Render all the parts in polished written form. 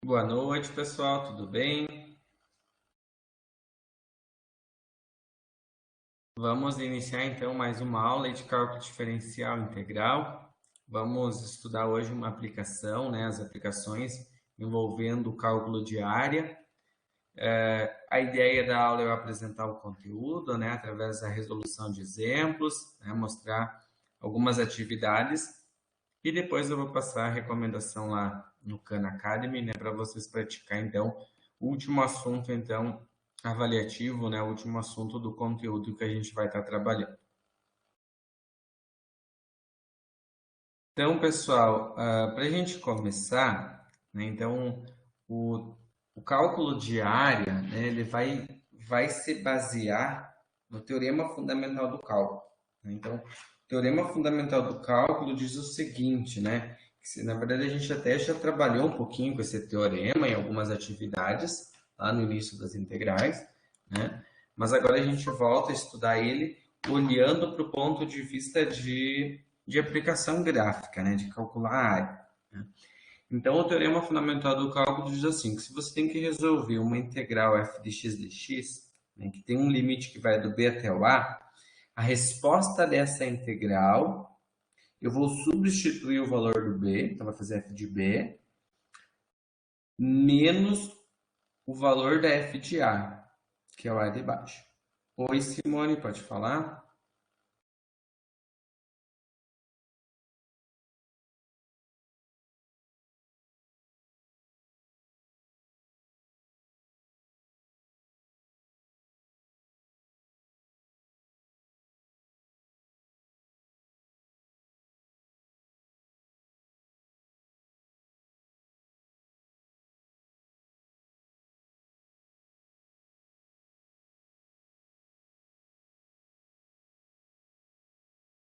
Boa noite, pessoal, tudo bem? Vamos iniciar então mais uma aula de cálculo diferencial integral. Vamos estudar hoje uma aplicação, né, as aplicações envolvendo o cálculo de área. A ideia da aula é eu apresentar o conteúdo, né, através da resolução de exemplos, né, mostrar algumas atividades e depois eu vou passar a recomendação lá no Khan Academy, né, para vocês praticar então o último assunto então avaliativo, né, o último assunto do conteúdo que a gente vai estar trabalhando. Então, pessoal, para a gente começar, né, então o, o cálculo de área, né, ele vai se basear no teorema fundamental do cálculo, né? Então, o teorema fundamental do cálculo diz o seguinte, né, que na verdade a gente até já trabalhou um pouquinho com esse teorema em algumas atividades lá no início das integrais, né? Mas agora a gente volta a estudar ele olhando para o ponto de vista de aplicação gráfica, né, de calcular a área, né? Então, o teorema fundamental do cálculo diz assim, que se você tem que resolver uma integral f de x dx, né, que tem um limite que vai do b até o a resposta dessa integral, eu vou substituir o valor do b, então vai fazer f de b, menos o valor da f de a, que é o a de baixo. Oi, Simone, pode falar?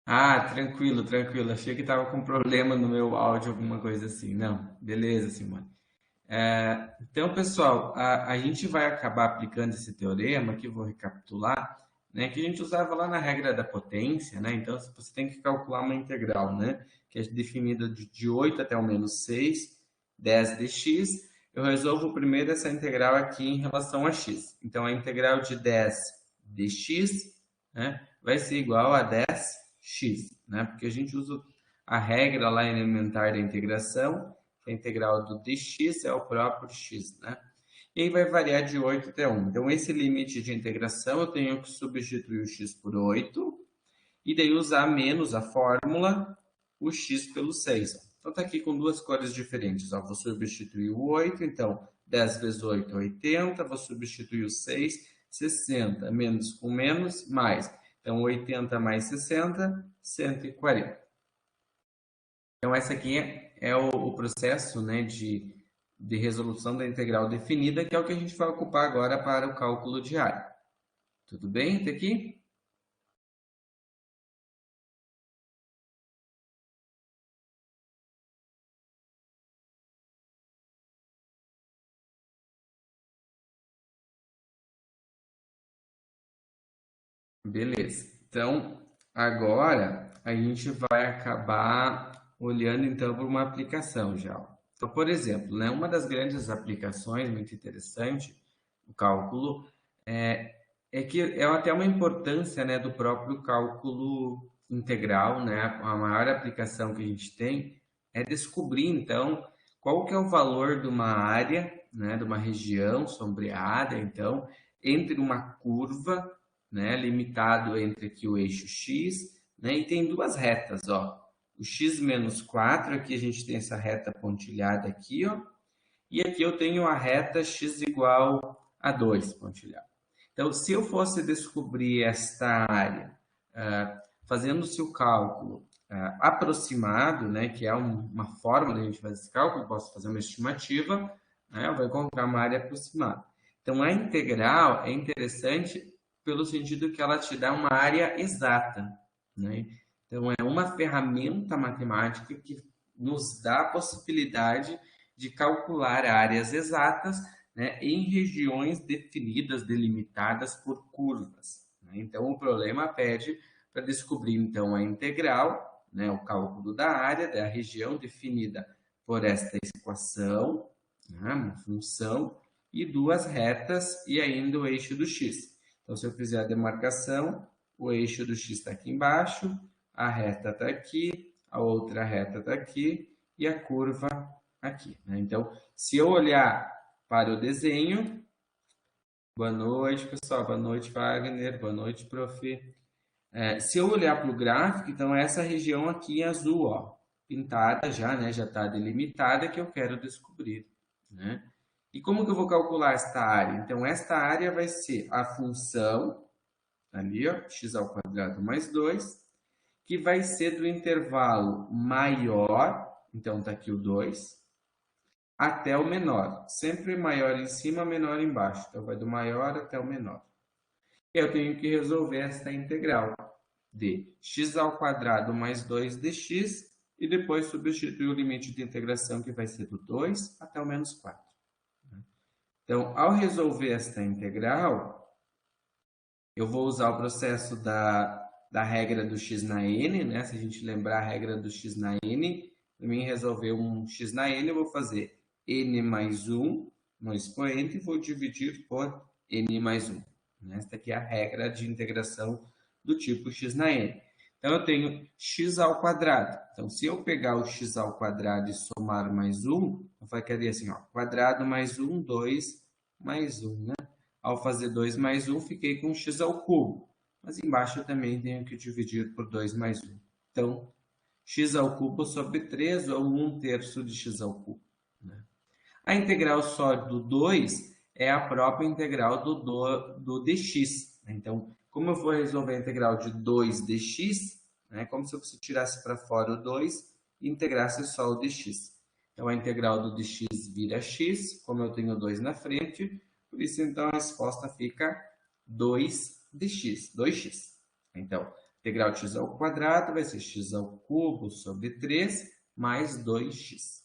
Ah, tranquilo, tranquilo. Achei que estava com problema no meu áudio, alguma coisa assim. Não, beleza, Simone. Então, pessoal, a gente vai acabar aplicando esse teorema, que eu vou recapitular, né, que a gente usava lá na regra da potência, né? Então, se você tem que calcular uma integral, né, que é definida de 8 até o menos 6, 10 de x, eu resolvo primeiro essa integral aqui em relação a x. Então, a integral de 10 de x, né, vai ser igual a 10x, né? Porque a gente usa a regra lá elementar da integração, a integral do dx é o próprio x, né? E aí vai variar de 8 até 1. Então, esse limite de integração, eu tenho que substituir o x por 8, e daí usar menos a fórmula, o x pelo 6. Então, está aqui com duas cores diferentes. Ó. Vou substituir o 8, então, 10 vezes 8 é 80, vou substituir o 6, 60, menos com menos, mais. Então, 80 mais 60, 140. Então, essa aqui é o processo, né, de resolução da integral definida, que é o que a gente vai ocupar agora para o cálculo de área. Tudo bem até aqui? Beleza. Então, agora a gente vai acabar olhando então para uma aplicação já. Ó. Então, por exemplo, né, uma das grandes aplicações muito interessante do cálculo é que é até uma importância, né, do próprio cálculo integral, né? A maior aplicação que a gente tem é descobrir então qual que é o valor de uma área, né, de uma região sombreada, então, entre uma curva, né, limitado entre aqui o eixo x, né, e tem duas retas, ó. O x menos 4, aqui a gente tem essa reta pontilhada aqui, ó, e aqui eu tenho a reta x igual a 2 pontilhada. Então, se eu fosse descobrir esta área fazendo-se o cálculo aproximado, né, que é uma forma da gente fazer esse cálculo, posso fazer uma estimativa, né, eu vou encontrar uma área aproximada. Então, a integral é interessante pelo sentido que ela te dá uma área exata, né? Então, é uma ferramenta matemática que nos dá a possibilidade de calcular áreas exatas, né, em regiões definidas, delimitadas por curvas, né? Então, o problema pede para descobrir então a integral, né, o cálculo da área da região definida por esta equação, né? Uma função e duas retas e ainda o eixo do x. Então, se eu fizer a demarcação, o eixo do x está aqui embaixo, a reta está aqui, a outra reta está aqui e a curva aqui, né? Então, se eu olhar para o desenho, boa noite, pessoal, boa noite, Wagner, boa noite, prof. Se eu olhar para o gráfico, então essa região aqui em azul, ó, pintada já, né, já está delimitada, que eu quero descobrir, né? E como que eu vou calcular esta área? Então, esta área vai ser a função, ali, ó, x ao quadrado mais 2, que vai ser do intervalo maior, então está aqui o 2, até o menor. Sempre maior em cima, menor embaixo. Então, vai do maior até o menor. Eu tenho que resolver esta integral de x ao quadrado mais 2 dx e depois substituir o limite de integração que vai ser do 2 até o menos 4. Então, ao resolver esta integral, eu vou usar o processo da regra do x na n, né? Se a gente lembrar a regra do x na n, para mim resolver um x na n, eu vou fazer n mais 1 no expoente e vou dividir por n mais 1. Esta aqui é a regra de integração do tipo x na n. Então, eu tenho x ao quadrado. Então, se eu pegar o x ao quadrado e somar mais 1, eu ficaria assim, ó, quadrado mais 1, 2 mais 1, né? Ao fazer 2 mais 1, fiquei com x ao cubo. Mas embaixo eu também tenho que dividir por 2 mais 1. Então, x ao cubo sobre 3, ou 1/3 de x ao cubo. Né? A integral só do 2 é a própria integral do dx. Então, como eu vou resolver a integral de 2 dx, né, como se você tirasse para fora o 2 e integrasse só o dx. Então, a integral do dx vira x, como eu tenho 2 na frente, por isso, então, a resposta fica 2 dx, 2x. Então, integral de x ao quadrado vai ser x ao cubo sobre 3 mais 2x.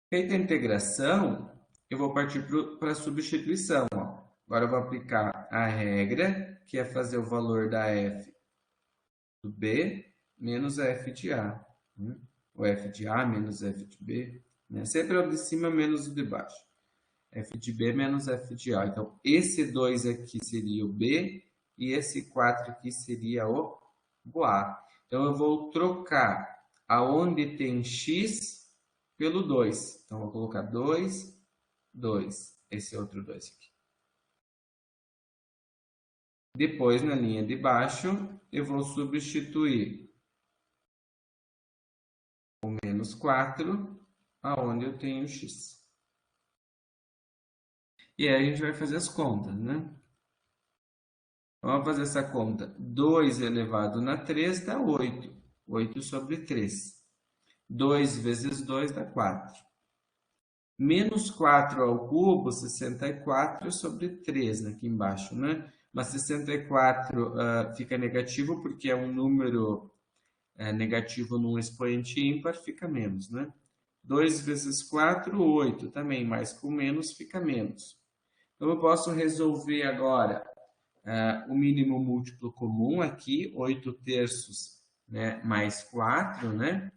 Feita a integração, eu vou partir para a substituição. Ó. Agora eu vou aplicar a regra, que é fazer o valor da f do b menos a f de a. Né? O f de a menos f de b. Né? Sempre é o de cima menos o de baixo. F de b menos f de a. Então, esse 2 aqui seria o b e esse 4 aqui seria o a. Então, eu vou trocar aonde tem x pelo 2. Então, vou colocar 2, 2. Esse outro 2 aqui. Depois, na linha de baixo, eu vou substituir o menos 4, aonde eu tenho x. E aí a gente vai fazer as contas, né? Vamos fazer essa conta. 2 elevado na 3 dá 8. 8 sobre 3. 2 vezes 2 dá 4. Menos 4 ao cubo, 64 sobre 3 aqui embaixo, né? Mas 64 fica negativo porque é um número negativo num expoente ímpar, fica menos, né? 2 vezes 4, 8. Também, mais com menos, fica menos. Então, eu posso resolver agora o mínimo múltiplo comum aqui, 8/3, né, mais 4, né?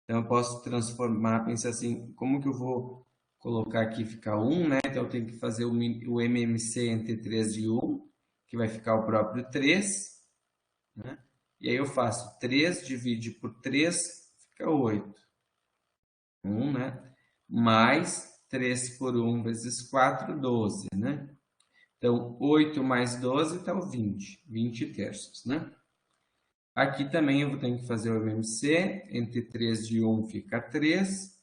Então, eu posso transformar, pensar assim, como que eu vou colocar aqui, ficar 1, né? Então, eu tenho que fazer o MMC entre 3 e 1, que vai ficar o próprio 3, né? E aí eu faço 3, divide por 3, fica 8. 1, né? Mais 3 por 1 vezes 4, 12, né? Então, 8 mais 12 está o 20, 20/3, né? Aqui também eu vou ter que fazer o MMC, entre 3 e 1 fica 3.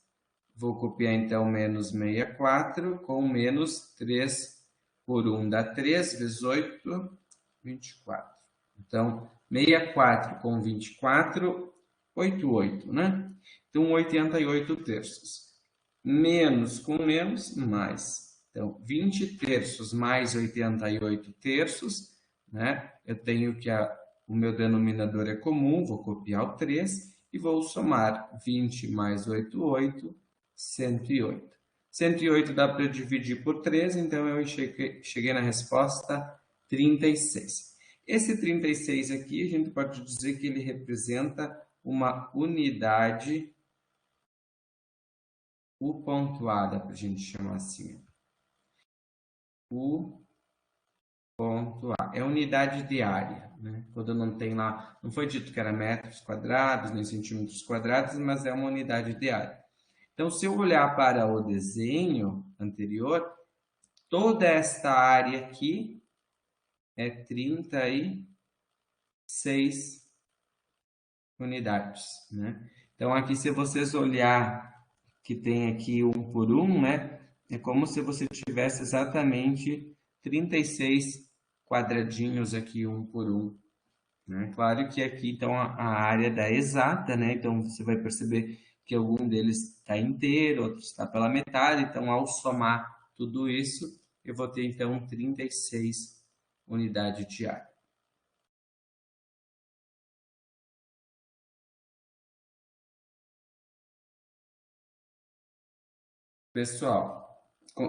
Vou copiar então menos 64, com menos 3 por 1 dá 3, vezes 8, 24. Então, 64 com 24, 88, né? Então, 88/3. Menos com menos, mais. Então, 20/3 mais 88/3, né? Eu tenho que o meu denominador é comum, vou copiar o 3 e vou somar 20 mais 88, 108. 108 dá para dividir por 3, então eu cheguei na resposta 36. Esse 36 aqui, a gente pode dizer que ele representa uma unidade U ponto A, dá para a gente chamar assim. U ponto A. É unidade de área, né? Quando não tem lá, não foi dito que era metros quadrados, nem centímetros quadrados, mas é uma unidade de área. Então, se eu olhar para o desenho anterior, toda esta área aqui é 36 unidades, né? Então, aqui, se vocês olhar que tem aqui um por um, né? É como se você tivesse exatamente 36 quadradinhos aqui, um por um, né? Claro que aqui, então, a área da exata, né? Então, você vai perceber que algum deles está inteiro, outro está pela metade. Então, ao somar tudo isso, eu vou ter, então, 36 unidades de área. Pessoal,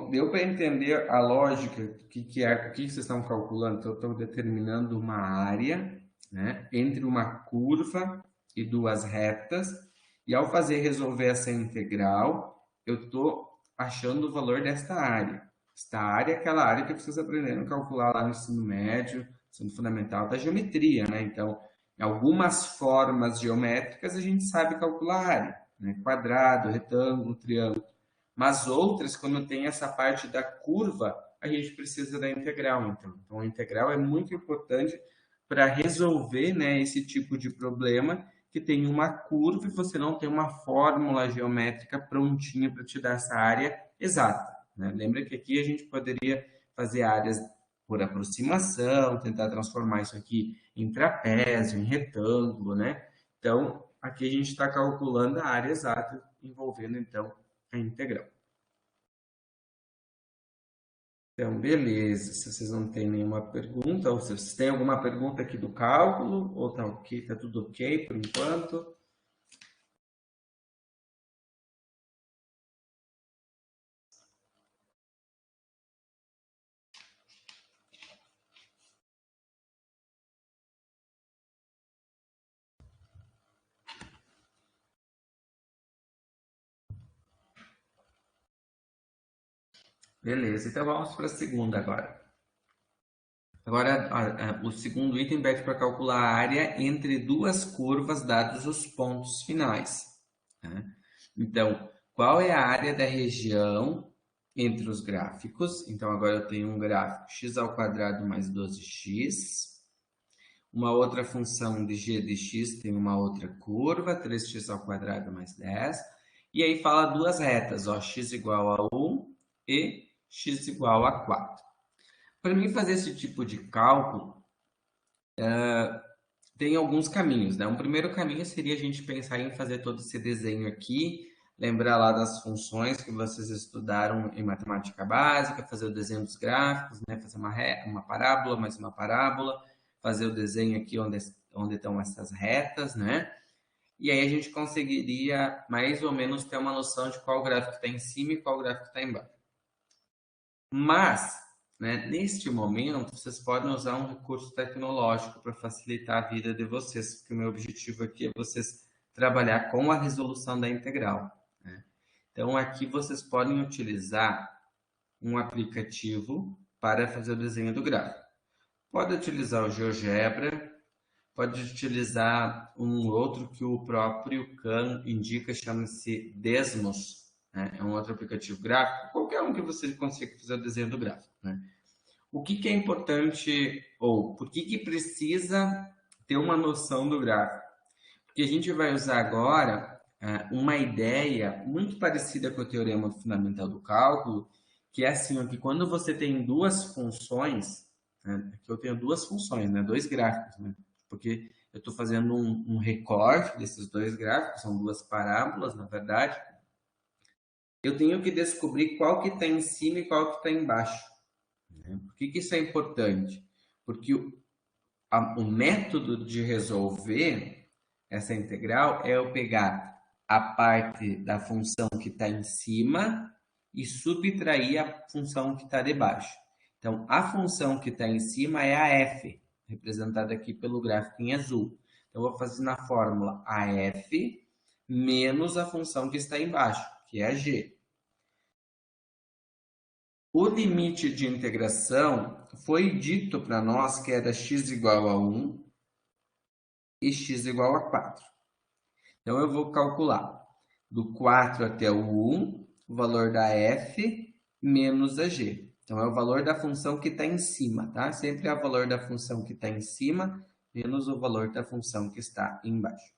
deu para entender a lógica, o que vocês estão calculando? Então, eu estou determinando uma área, né, entre uma curva e duas retas, e ao resolver essa integral, eu estou achando o valor desta área. Esta área é aquela área que vocês aprenderam a calcular lá no ensino médio, ensino fundamental, da geometria, né? Então, em algumas formas geométricas a gente sabe calcular a área, né? Quadrado, retângulo, triângulo. Mas outras, quando tem essa parte da curva, a gente precisa da integral, então. Então, a integral é muito importante para resolver, né, esse tipo de problema que tem uma curva e você não tem uma fórmula geométrica prontinha para te dar essa área exata, né? Lembra que aqui a gente poderia fazer áreas por aproximação, tentar transformar isso aqui em trapézio, em retângulo, né? Então, aqui a gente está calculando a área exata, envolvendo, então, a integral. Então, beleza. Se vocês não têm nenhuma pergunta, ou se vocês têm alguma pergunta aqui do cálculo, ou tá ok, tá tudo ok por enquanto. Beleza, então vamos para a segunda agora. Agora, o segundo item pede para calcular a área entre duas curvas, dados os pontos finais, né? Então, qual é a área da região entre os gráficos? Então, agora eu tenho um gráfico x ao quadrado mais 12x, uma outra função de g de x tem uma outra curva, 3x ao quadrado mais 10, e aí fala duas retas, ó, x igual a 1 e x igual a 4. Para mim fazer esse tipo de cálculo, tem alguns caminhos, né? Um primeiro caminho seria a gente pensar em fazer todo esse desenho aqui, lembrar lá das funções que vocês estudaram em matemática básica, fazer o desenho dos gráficos, né? Fazer uma parábola, mais uma parábola, fazer o desenho aqui onde estão essas retas, né? E aí a gente conseguiria mais ou menos ter uma noção de qual gráfico está em cima e qual gráfico está embaixo. Mas, né, neste momento, vocês podem usar um recurso tecnológico para facilitar a vida de vocês, porque o meu objetivo aqui é vocês trabalhar com a resolução da integral, né? Então, aqui vocês podem utilizar um aplicativo para fazer o desenho do gráfico. Pode utilizar o GeoGebra, pode utilizar um outro que o próprio Khan indica, chama-se Desmos, né? É um outro aplicativo gráfico, qualquer um que você consiga fazer o desenho do gráfico, né? O que é importante, ou por que precisa ter uma noção do gráfico? Porque a gente vai usar agora uma ideia muito parecida com o teorema fundamental do cálculo, que é assim, ó, que quando você tem duas funções, né, aqui eu tenho duas funções, né, dois gráficos, né, porque eu estou fazendo um recorte desses dois gráficos, são duas parábolas, na verdade, eu tenho que descobrir qual que está em cima e qual que está embaixo, né? Por que isso é importante? Porque o método de resolver essa integral é eu pegar a parte da função que está em cima e subtrair a função que está debaixo. Então, a função que está em cima é a f, representada aqui pelo gráfico em azul. Então, eu vou fazer na fórmula a f menos a função que está embaixo, que é a g. O limite de integração foi dito para nós que era x igual a 1 e x igual a 4. Então, eu vou calcular do 4 até o 1, o valor da f menos a g. Então, é o valor da função que está em cima, tá? Sempre é o valor da função que está em cima menos o valor da função que está embaixo.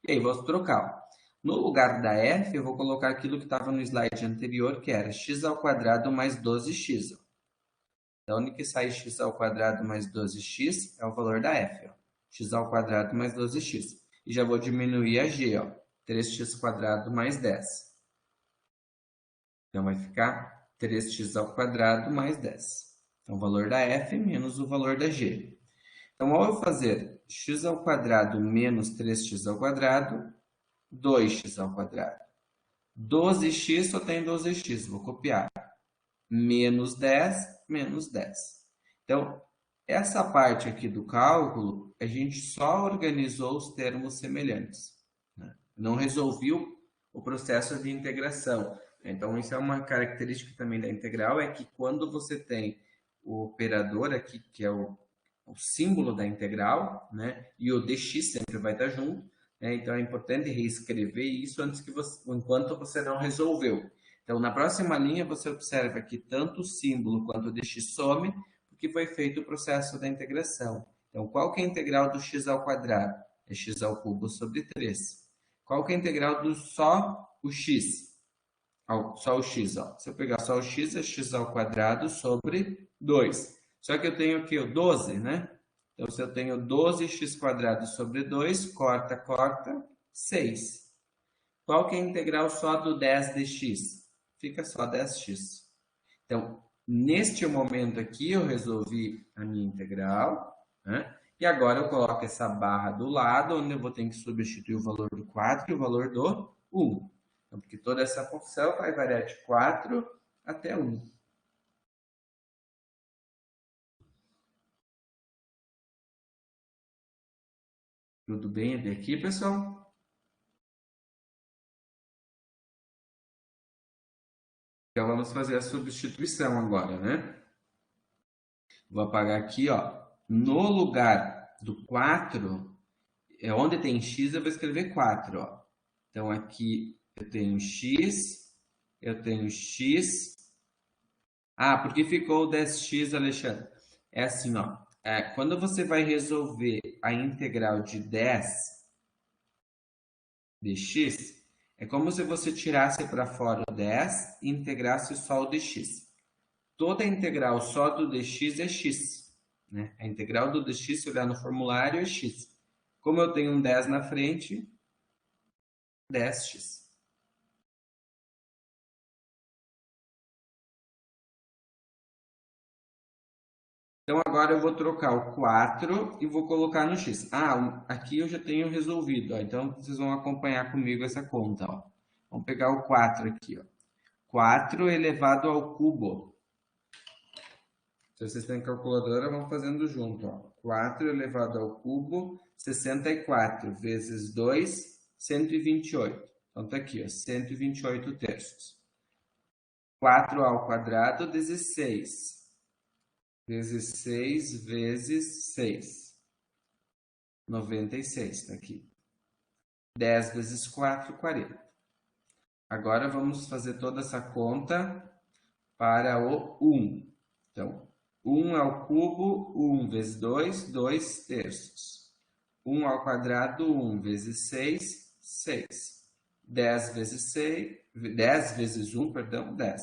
E aí, vou trocar. No lugar da f, eu vou colocar aquilo que estava no slide anterior, que era x ao quadrado mais 12x. Da onde que sai x ao quadrado mais 12x? É o valor da f, ó. X ao quadrado mais 12x. E já vou diminuir a g, ó. 3x quadrado mais 10. Então, vai ficar 3x ao quadrado mais 10. Então, o valor da f menos o valor da g. Então, ao eu fazer x ao quadrado menos 3x ao quadrado, 2x ao quadrado. 12x só tem 12x, vou copiar. Menos 10, menos 10. Então, essa parte aqui do cálculo, a gente só organizou os termos semelhantes, né? Não resolvi o processo de integração. Então, isso é uma característica também da integral, é que quando você tem o operador aqui, que é o símbolo da integral, né? E o dx sempre vai estar junto, né? Então, é importante reescrever isso antes que enquanto você não resolveu. Então, na próxima linha, você observa que tanto o símbolo quanto o dx some, porque foi feito o processo da integração. Então, qual que é a integral do x ao quadrado? É x ao cubo sobre 3. Qual que é a integral do só o x? Só o x, ó. Se eu pegar só o x, é x ao quadrado sobre 2. Só que eu tenho aqui o 12, né? Então, se eu tenho 12x quadrado sobre 2, corta, corta, 6. Qual que é a integral só do 10 de x? Fica só 10x. Então, neste momento aqui, eu resolvi a minha integral, né? E agora eu coloco essa barra do lado, onde eu vou ter que substituir o valor do 4 e o valor do 1. Então, porque toda essa função vai variar de 4 até 1. Tudo bem até aqui, pessoal? Então, vamos fazer a substituição agora, né? Vou apagar aqui, ó. No lugar do 4, onde tem x, eu vou escrever 4, ó. Então, aqui eu tenho x, eu tenho x. Ah, por que ficou 10x, Alexandre? É assim, ó. Quando você vai resolver a integral de 10 de x, é como se você tirasse para fora o 10 e integrasse só o dx. Toda integral só do dx é x, né? A integral do dx, se olhar no formulário, é x. Como eu tenho um 10 na frente, 10x. Então, agora eu vou trocar o 4 e vou colocar no x. Ah, aqui eu já tenho resolvido, ó. Então, vocês vão acompanhar comigo essa conta, ó. Vamos pegar o 4 aqui, ó. 4 elevado ao cubo. Se vocês têm calculadora, vão fazendo junto, ó. 4 elevado ao cubo, 64 vezes 2, 128. Então, tá aqui, ó, 128 terços. 4 ao quadrado, 16. 16 vezes 6. 96, tá aqui. 10 vezes 4, 40. Agora, vamos fazer toda essa conta para o 1. Então, 1 ao cubo, 1 vezes 2, 2 terços. 1 ao quadrado, 1 vezes 6, 6. 10 vezes 6, 10 vezes 1, perdão, 10.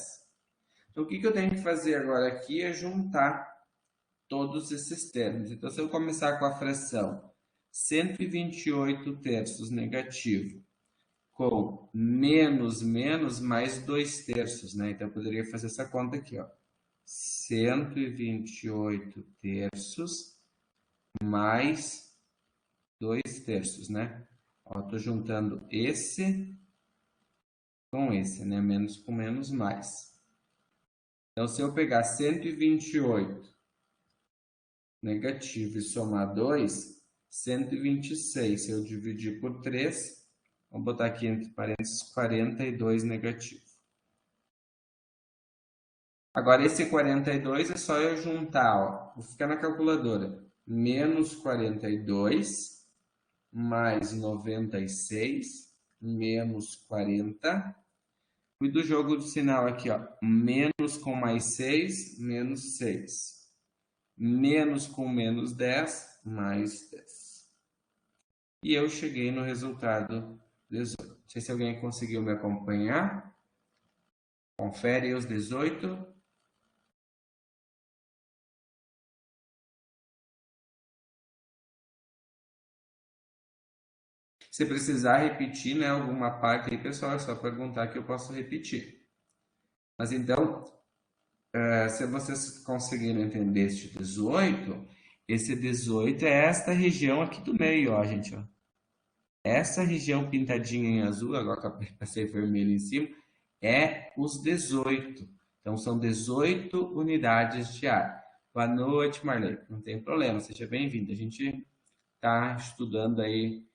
Então, o que eu tenho que fazer agora aqui é juntar todos esses termos. Então, se eu começar com a fração 128 terços negativo com menos mais 2 terços, né? Então, eu poderia fazer essa conta aqui, ó. 128 terços mais 2 terços, né? Ó, tô juntando esse com esse, né? Menos com menos, mais. Então, se eu pegar 128 negativo e somar 2, 126. Se eu dividir por 3, vamos botar aqui entre parênteses 42 negativo. Agora, esse 42 é só eu juntar, ó. Vou ficar na calculadora. Menos 42 mais 96 menos 40. E do jogo de sinal aqui, ó. Menos com mais 6, menos 6. Menos com menos 10, mais 10. E eu cheguei no resultado 18. Não sei se alguém conseguiu me acompanhar. Confere aí os 18. Se precisar repetir, né, alguma parte aí, pessoal, é só perguntar que eu posso repetir. Mas então, se vocês conseguiram entender este 18, esse 18 é esta região aqui do meio, ó, gente, ó. Essa região pintadinha em azul, agora que eu passei vermelho em cima, é os 18. Então, são 18 unidades de área. Boa noite, Marlene. Não tem problema, seja bem-vindo. A gente está estudando aí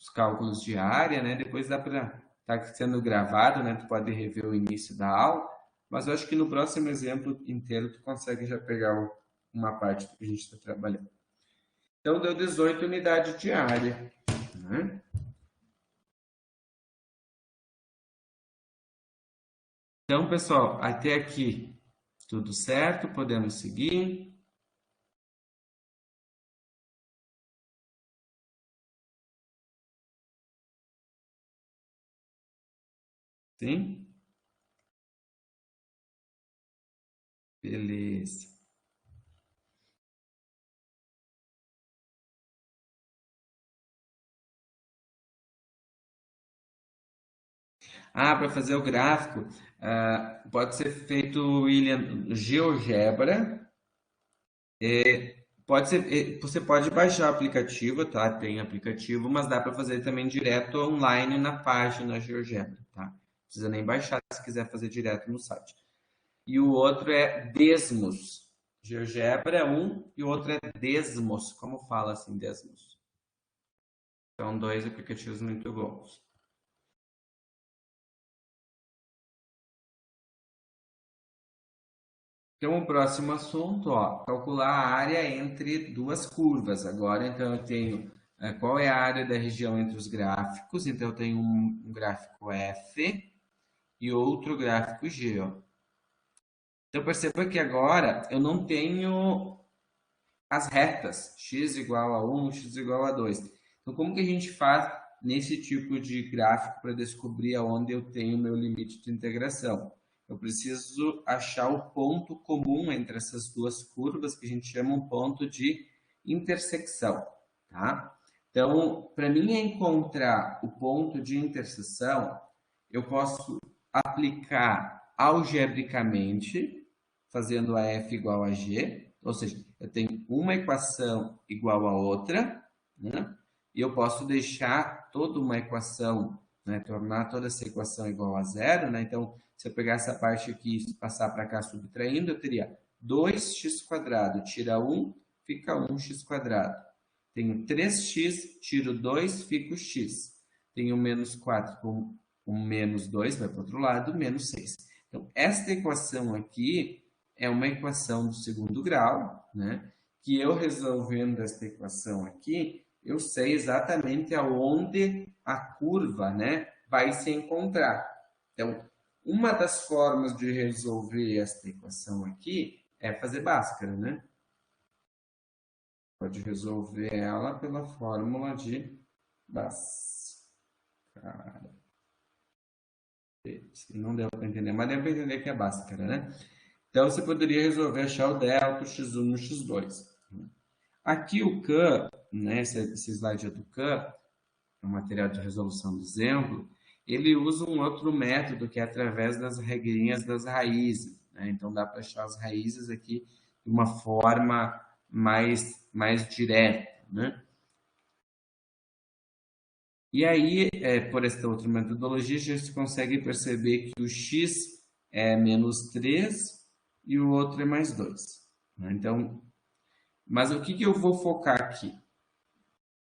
os cálculos de área, né? Depois dá para estar sendo gravado, né? Tu pode rever o início da aula, mas eu acho que no próximo exemplo inteiro tu consegue já pegar uma parte do que a gente está trabalhando. Então, deu 18 unidades de área, né? Então, pessoal, até aqui tudo certo, podemos seguir. Sim? Beleza. Ah, para fazer o gráfico, pode ser feito, William, GeoGebra. Pode ser, você pode baixar o aplicativo, tá? Tem aplicativo, mas dá para fazer também direto online na página GeoGebra, tá? Não precisa nem baixar se quiser fazer direto no site. E o outro é Desmos. GeoGebra é um e o outro é Desmos. Como fala assim, Desmos? São dois aplicativos muito bons. Então, o próximo assunto, ó, calcular a área entre duas curvas. Agora, então, eu tenho qual é a área da região entre os gráficos. Então, eu tenho um gráfico F e outro gráfico G, ó. Então, perceba que agora eu não tenho as retas, x igual a 1, x igual a 2. Então, como que a gente faz nesse tipo de gráfico para descobrir aonde eu tenho meu limite de integração? Eu preciso achar o ponto comum entre essas duas curvas, que a gente chama um ponto de intersecção, tá? Então, para mim encontrar o ponto de interseção, eu posso aplicar algebricamente, fazendo a f igual a g, ou seja, eu tenho uma equação igual a outra, né? E eu posso deixar toda uma equação, né? Tornar toda essa equação igual a zero, né? Então, se eu pegar essa parte aqui e passar para cá subtraindo, eu teria 2x², tira 1, fica 1x². Tenho 3x, tiro 2, fica o x. Tenho menos 4 com menos 2, vai para o outro lado, menos 6. Então, esta equação aqui é uma equação do segundo grau, né? Que eu resolvendo esta equação aqui, eu sei exatamente aonde a curva, né, vai se encontrar. Então, uma das formas de resolver esta equação aqui é fazer Bhaskara, né? Pode resolver ela pela fórmula de Bhaskara. Não deu para entender, mas deu para entender que é Bhaskara, né? Então, você poderia resolver achar o delta, o x1 e o x2. Aqui o CAN, né, esse slide é do CAN, é um material de resolução do exemplo, ele usa um outro método que é através das regrinhas das raízes, né? Então, dá para achar as raízes aqui de uma forma mais direta, né? E aí, por esta outra metodologia, a gente consegue perceber que o x é menos 3 e o outro é mais 2, né? Então, mas o que eu vou focar aqui?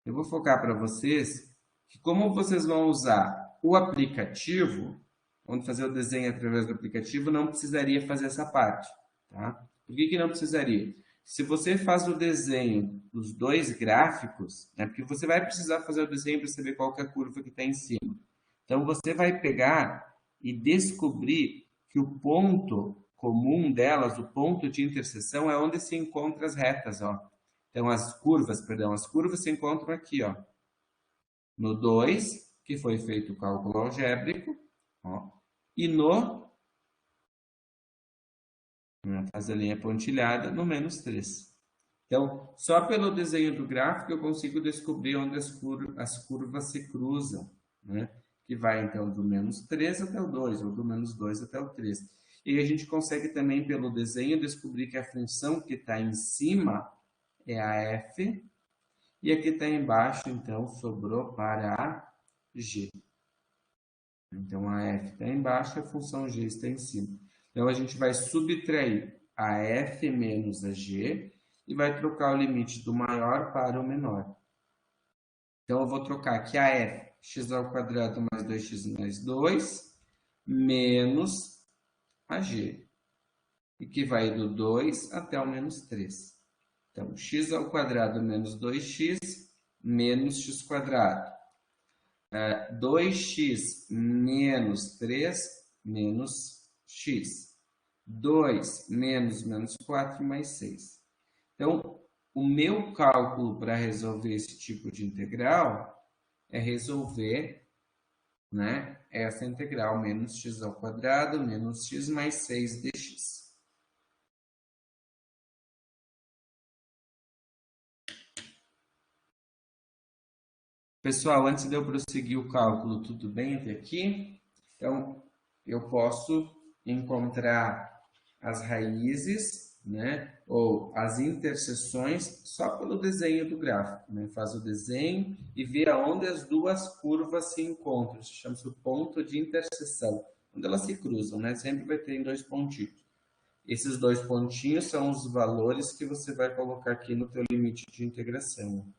Eu vou focar para vocês que como vocês vão usar o aplicativo, vamos fazer o desenho através do aplicativo, não precisaria fazer essa parte. tá? Por que que não precisaria? Se você faz o desenho dos dois gráficos, né, porque você vai precisar fazer o desenho para saber qual que é a curva que está em cima. Então, você vai pegar e descobrir que o ponto comum delas, o ponto de interseção, é onde se encontram as retas, ó. Então, as curvas se encontram aqui, ó. No 2, que foi feito o cálculo algébrico, ó, e faz a linha pontilhada, no menos 3. Então, só pelo desenho do gráfico eu consigo descobrir onde as curvas se cruzam, né? Que vai, então, do menos 3 até o 2, ou do menos 2 até o 3. E a gente consegue também, pelo desenho, descobrir que a função que está em cima é a f, e a que está embaixo, então, sobrou para a g. Então, a f está embaixo, a função g está em cima. Então, a gente vai subtrair a f menos a g e vai trocar o limite do maior para o menor. Então, eu vou trocar aqui a f, x ao quadrado mais 2x mais 2, menos a g, e que vai do 2 até o menos 3. Então, x ao quadrado menos 2x menos x quadrado. 2x menos 3 menos x. 2 menos 4 mais 6. Então, o meu cálculo para resolver esse tipo de integral é resolver, né, essa integral menos x ao quadrado menos x mais 6 dx. Pessoal, antes de eu prosseguir o cálculo, tudo bem até aqui? Então, eu posso encontrar as raízes, né, ou as interseções só pelo desenho do gráfico, né? Faz o desenho e vê aonde as duas curvas se encontram. Isso chama-se o ponto de interseção, onde elas se cruzam, né? Sempre vai ter dois pontinhos. Esses dois pontinhos são os valores que você vai colocar aqui no teu limite de integração,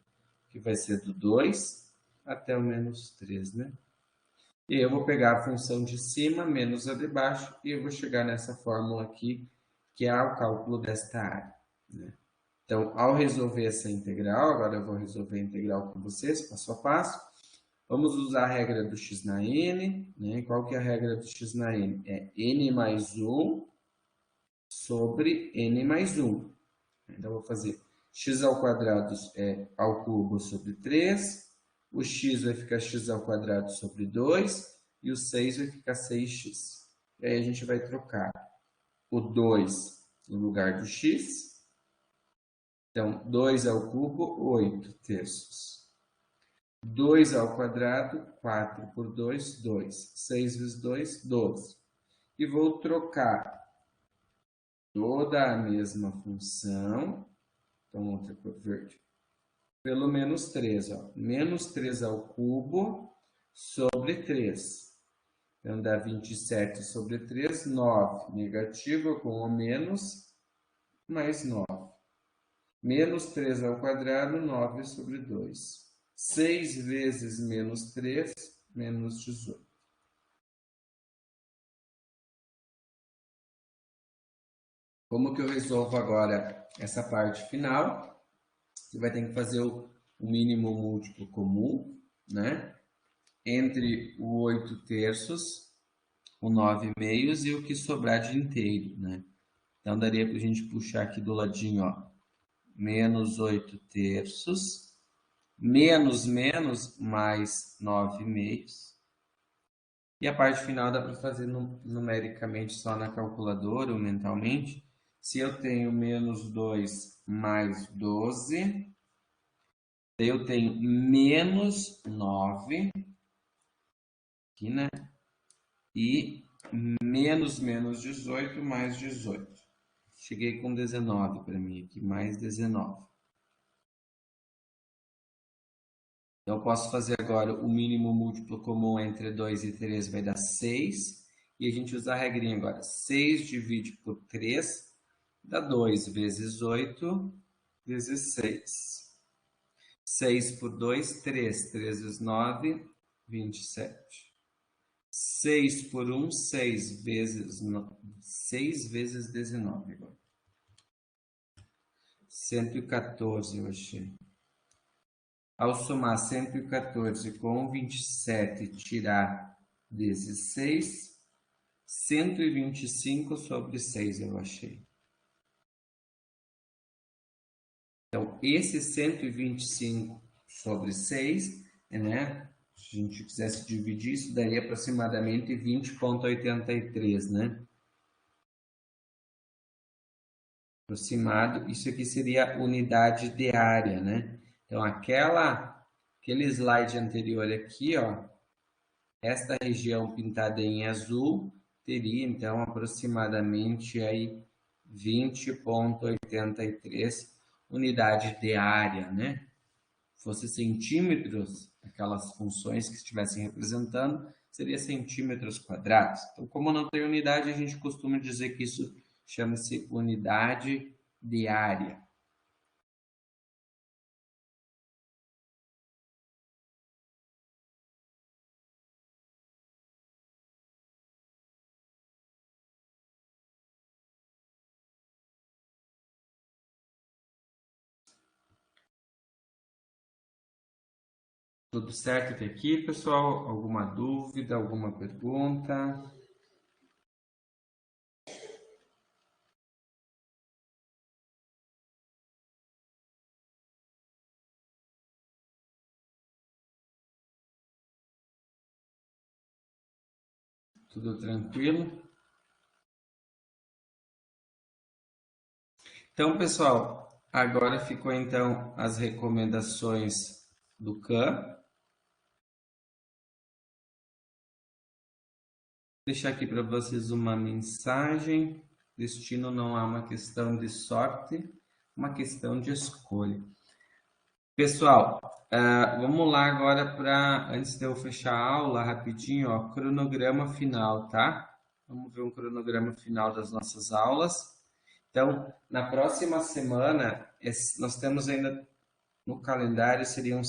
que vai ser do 2 até o menos 3, né? E eu vou pegar a função de cima menos a de baixo e eu vou chegar nessa fórmula aqui, que é o cálculo desta área, né? Então, ao resolver essa integral, agora eu vou resolver a integral com vocês, passo a passo. Vamos usar a regra do x na n, né? Qual que é a regra do x na n? É n mais 1 sobre n mais 1. Então, eu vou fazer x ao quadrado ao cubo sobre 3, o x vai ficar x ao quadrado sobre 2 e o 6 vai ficar 6x. E aí a gente vai trocar o 2 no lugar do x. Então, 2 ao cubo, 8 terços. 2 ao quadrado, 4 por 2, 2. 6 vezes 2, 12. E vou trocar toda a mesma função, então outra cor verde, pelo menos 3. Ó. Menos 3 ao cubo sobre 3. Então, dá 27 sobre 3, 9. Negativo com o menos, mais 9. Menos 3 ao quadrado, 9 sobre 2. 6 vezes menos 3, menos 18. Como que eu resolvo agora essa parte final? Você vai ter que fazer o mínimo múltiplo comum, né? Entre o 8 terços, o 9 meios e o que sobrar de inteiro, né? Então, daria para a gente puxar aqui do ladinho, ó, menos 8 terços, menos, mais 9 meios. E a parte final dá para fazer numericamente só na calculadora ou mentalmente. Se eu tenho menos 2 mais 12, eu tenho menos 9, aqui, né? E menos 18 mais 18. Cheguei com 19 para mim aqui, mais 19. Então, eu posso fazer agora o mínimo múltiplo comum entre 2 e 3 vai dar 6. E a gente usa a regrinha agora. 6 divide por 3 dá 2 vezes 8 vezes 6. 6 por 2, 3. 3 vezes 9, 27. 6 por 1, 6 vezes, 6 vezes 19 agora. 114 eu achei. Ao somar 114 com 27 e tirar 16, 125 sobre 6 eu achei. Então, esse 125 sobre 6, né? Se a gente quisesse dividir, isso daria aproximadamente 20,83, né? Aproximado, isso aqui seria a unidade de área, né? Então, aquele slide anterior aqui, ó, esta região pintada em azul teria, então, aproximadamente aí 20,83 unidade de área, né? Fosse centímetros, aquelas funções que estivessem representando, seria centímetros quadrados. Então, como não tem unidade, a gente costuma dizer que isso chama-se unidade de área. Tudo certo até aqui, pessoal? Alguma dúvida, alguma pergunta? Tudo tranquilo? Então, pessoal, agora ficou então as recomendações do CAM. Vou deixar aqui para vocês uma mensagem. Destino não é uma questão de sorte, uma questão de escolha. Pessoal, vamos lá agora para, antes de eu fechar a aula, rapidinho, ó, cronograma final, tá? Vamos ver um cronograma final das nossas aulas. Então, na próxima semana, nós temos ainda no calendário, seriam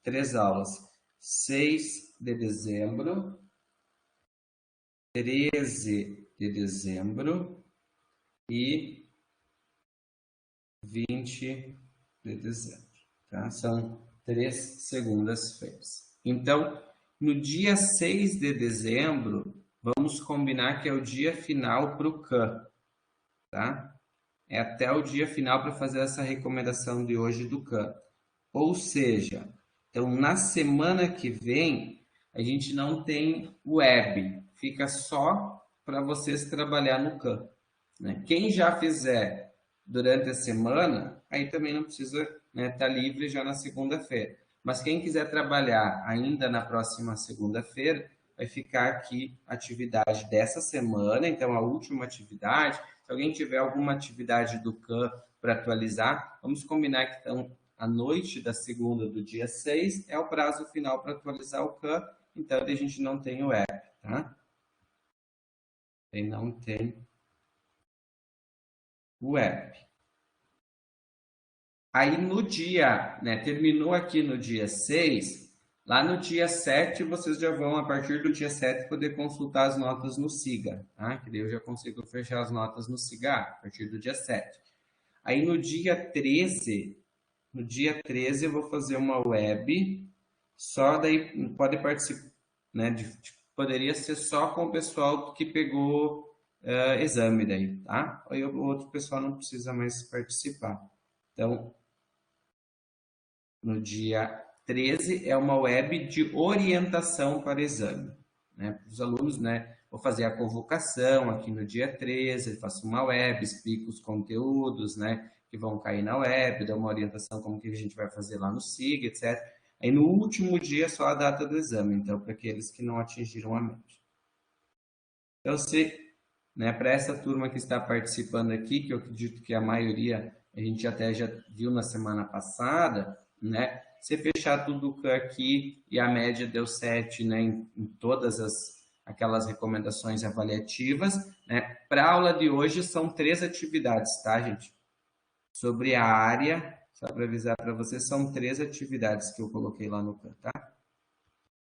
três aulas. 6 de dezembro, 13 de dezembro e 20 de dezembro. Tá? São 3 segundas-feiras. Então, no dia 6 de dezembro, vamos combinar que é o dia final para o CAM. Tá? É até o dia final para fazer essa recomendação de hoje do CAM. Ou seja, então na semana que vem, a gente não tem web, fica só para vocês trabalhar no CAM. Né? Quem já fizer durante a semana, aí também não precisa, né, tá livre já na segunda-feira. Mas quem quiser trabalhar ainda na próxima segunda-feira, vai ficar aqui a atividade dessa semana, então a última atividade. Se alguém tiver alguma atividade do CAM para atualizar, vamos combinar que então a noite da segunda do dia 6 é o prazo final para atualizar o CAM, então a gente não tem o app, tá? E não tem o app. Aí no dia, né, terminou aqui no dia 6, lá no dia 7 vocês já vão, a partir do dia 7, poder consultar as notas no SIGA, tá? Que daí eu já consigo fechar as notas no SIGA a partir do dia 7. Aí no dia 13, eu vou fazer uma web, só daí pode participar, né? Poderia ser só com o pessoal que pegou exame daí, tá? Aí o outro pessoal não precisa mais participar. Então, no dia 13 é uma web de orientação para exame, né? Para os alunos, né? Vou fazer a convocação aqui no dia 13, faço uma web, explico os conteúdos, né? Que vão cair na web, dou uma orientação como que a gente vai fazer lá no SIG, etc. Aí no último dia é só a data do exame, então para aqueles que não atingiram a média. Então, né, para essa turma que está participando aqui, que eu acredito que a maioria a gente até já viu na semana passada, né? Se fechar tudo aqui e a média deu 7, né, em todas aquelas recomendações avaliativas, né? Para a aula de hoje são 3 atividades, tá, gente? Sobre a área, só para avisar para vocês, são 3 atividades que eu coloquei lá no canto, tá?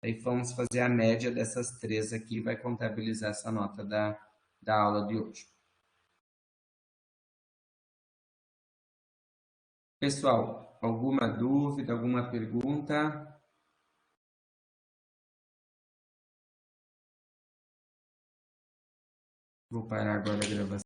Aí vamos fazer a média dessas três aqui e vai contabilizar essa nota da aula de hoje. Pessoal, alguma dúvida, alguma pergunta? Vou parar agora a gravação.